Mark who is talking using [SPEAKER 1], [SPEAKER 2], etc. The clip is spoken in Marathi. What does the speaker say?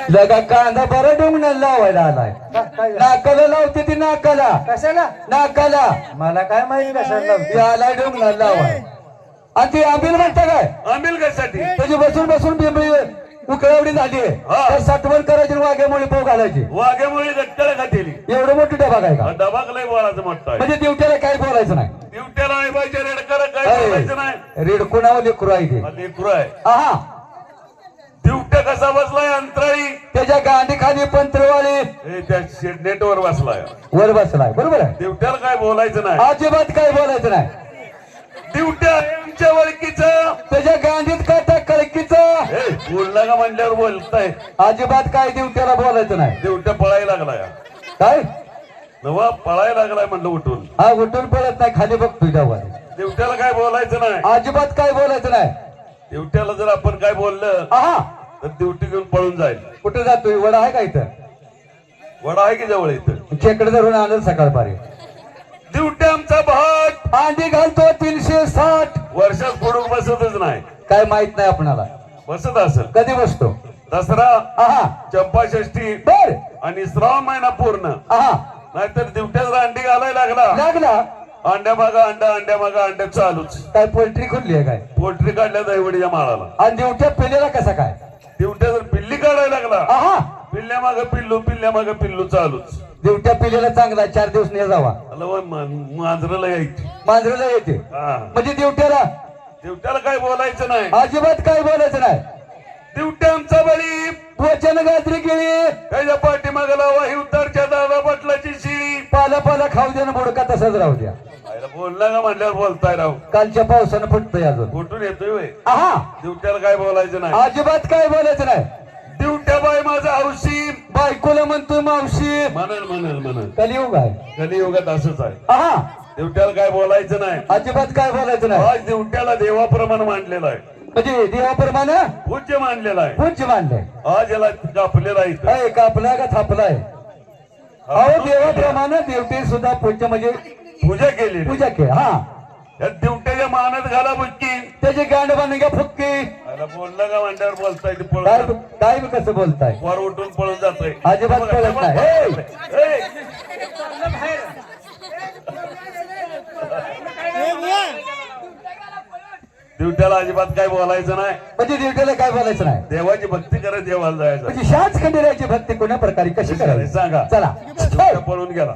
[SPEAKER 1] लगा कांदा बरं डोंगणाला लावायला आलाय. नाकाला लावते ती नाकाला.
[SPEAKER 2] कशाला?
[SPEAKER 1] नाकाला.
[SPEAKER 2] मला काय माहिती कशाला लावते.
[SPEAKER 1] आलाय डोंगणाला लावाय. आणि ती आंबील म्हणता काय?
[SPEAKER 3] आंबील कशासाठी?
[SPEAKER 1] त्याची बसून बसून बिंबळी उकळवडी झाली. तर साठवण करायची वाघ्यामुळे पोग घालायची.
[SPEAKER 3] वाघ्यामुळे गट्टळ खातेली.
[SPEAKER 1] एवढं मोठी डबा काय का?
[SPEAKER 3] डबाक लय बोलायचं म्हटलं.
[SPEAKER 1] म्हणजे दिवट्याला काय बोलायचं नाही.
[SPEAKER 3] दिवट्याला नाही पाहिजे रेडकर काय बोलायचं नाही.
[SPEAKER 1] रेडको नाव लेकरू आहे ते.
[SPEAKER 3] लेकरू आहे.
[SPEAKER 1] आहा
[SPEAKER 3] दिवट्या कसा बसलाय अंतराळी.
[SPEAKER 1] त्याच्या गांधी खाली पंत्रवाळी
[SPEAKER 3] त्या नेटवर बसलाय.
[SPEAKER 1] वर बसलाय. बरोबर आहे.
[SPEAKER 3] दिवट्याला काय बोलायचं नाही.
[SPEAKER 1] अजिबात काय बोलायचं नाही.
[SPEAKER 3] दिवट्या आमच्या ओळखीचं.
[SPEAKER 1] त्याच्या गांधीत काटा कळकीचं.
[SPEAKER 3] बोलला का म्हणल्यावर बोलताय.
[SPEAKER 1] अजिबात काय दिवट्याला बोलायचं नाही.
[SPEAKER 3] दिवट्या पळायला लागलाय.
[SPEAKER 1] काय
[SPEAKER 3] नवा पळायला लागलाय म्हणलं उठून.
[SPEAKER 1] हा उठून पळत नाही. खाली बघतोय जावा.
[SPEAKER 3] दिवट्याला काय बोलायचं नाही.
[SPEAKER 1] अजिबात काय बोलायचं नाही.
[SPEAKER 3] दिवट्याला जर आपण काय बोललं
[SPEAKER 1] आहा
[SPEAKER 3] तर दिवटी घेऊन पळून जाईल.
[SPEAKER 1] कुठे जातोय? वडा आहे का इथं?
[SPEAKER 3] वडा आहे की जवळ इथं?
[SPEAKER 1] खेकडे धरून आणलं सकाळपारी.
[SPEAKER 3] दिवट्या आमचा भाट
[SPEAKER 1] अंडी घालतो 360.
[SPEAKER 3] वर्षात फोडून बसतच नाही.
[SPEAKER 1] काय माहित नाही आपणाला.
[SPEAKER 3] बसत असेल.
[SPEAKER 1] कधी बसतो?
[SPEAKER 3] दसरा,
[SPEAKER 1] आहा
[SPEAKER 3] चंपाषष्ठी
[SPEAKER 1] बर
[SPEAKER 3] आणि श्रावण महिना पूर्ण.
[SPEAKER 1] आहा
[SPEAKER 3] नाहीतर दिवट्याला अंडी घालायला लागला.
[SPEAKER 1] लागला.
[SPEAKER 3] अंड्या मागा अंडा अंड्या मागा अंड्या चालूच.
[SPEAKER 1] काय पोल्ट्री खुलली आहे काय?
[SPEAKER 3] पोल्ट्री काढल्या दैवडीच्या माळाला.
[SPEAKER 1] आणि दिवट्या पेलेला कसा काय?
[SPEAKER 3] दिवट्या जर पिल्ली काढायला लागला.
[SPEAKER 1] आहा
[SPEAKER 3] पिल्ल्या माग पिल्लू पिल्ल्या माग पिल्लू चालूच.
[SPEAKER 1] दिवट्या पिलेला चांगला 4 दिवस ने जावा.
[SPEAKER 3] मांजराला यायची.
[SPEAKER 1] मांजरेला येते.
[SPEAKER 3] हा.
[SPEAKER 1] म्हणजे दिवट्याला
[SPEAKER 3] दिवट्याला काय बोलायचं नाही.
[SPEAKER 1] अजिबात काय बोलायचं नाही.
[SPEAKER 3] दिवट्या आमचा बळी
[SPEAKER 1] वचन गात्री केली.
[SPEAKER 3] त्याच्या पाठीमागाला वाही उतारच्या दादा पाटलाची शिळी.
[SPEAKER 1] पाला पाला खाऊ दे ना बुडका तसाच राहू द्या.
[SPEAKER 3] बोलला का म्हणल्यावर बोलताय राव.
[SPEAKER 1] कालच्या पावसानं फुटतोय अजून.
[SPEAKER 3] कुठून येतोय वय.
[SPEAKER 1] आहा
[SPEAKER 3] दिवट्याला काय बोलायचं नाही.
[SPEAKER 1] अजिबात काय बोलायचं नाही.
[SPEAKER 3] दिवट्या बाय माझा हौशी.
[SPEAKER 1] बायकोला म्हणतोय मावशी.
[SPEAKER 3] म्हणल म्हणल म्हणल.
[SPEAKER 1] कलियुग आहे.
[SPEAKER 3] कलियुगात असंच आहे.
[SPEAKER 1] आहा
[SPEAKER 3] दिवट्याला काय बोलायचं नाही.
[SPEAKER 1] अजिबात काय बोलायचं नाही.
[SPEAKER 3] आज दिवट्याला देवाप्रमाणे मांडलेला आहे.
[SPEAKER 1] म्हणजे देवाप्रमाणे
[SPEAKER 3] पूज्य मानलेला आहे.
[SPEAKER 1] पूज्य मानलंय.
[SPEAKER 3] आज याला कापलेला इथं.
[SPEAKER 1] काय कापलाय का थापलाय? अहो देवाप्रमाणे देवते सुद्धा पूज्य म्हणजे
[SPEAKER 3] पूजा केली.
[SPEAKER 1] पूजा के. हा
[SPEAKER 3] या दिवट्याच्या मानात घाला बुक्की.
[SPEAKER 1] त्याची गांड बांधून घ्या फुक्की.
[SPEAKER 3] याला बोललं का म्हणल्यावर बोलताय ते पळून
[SPEAKER 1] काय
[SPEAKER 3] जातं.
[SPEAKER 1] काय कसं बोलताय?
[SPEAKER 3] वर उठून पळून जातोय.
[SPEAKER 1] अजिबात पळत नाही. हे!
[SPEAKER 3] दिवट्याला अजिबात काय बोलायचं नाही.
[SPEAKER 1] म्हणजे दिवट्याला काय बोलायचं नाही.
[SPEAKER 3] देवाची भक्ती करत देवाला जायचं.
[SPEAKER 1] म्हणजे शाच खंडेराची भक्ती कोण्या प्रकारे कशी करायची
[SPEAKER 3] सांगा.
[SPEAKER 1] चला.
[SPEAKER 3] दिवट्या पळून गेला.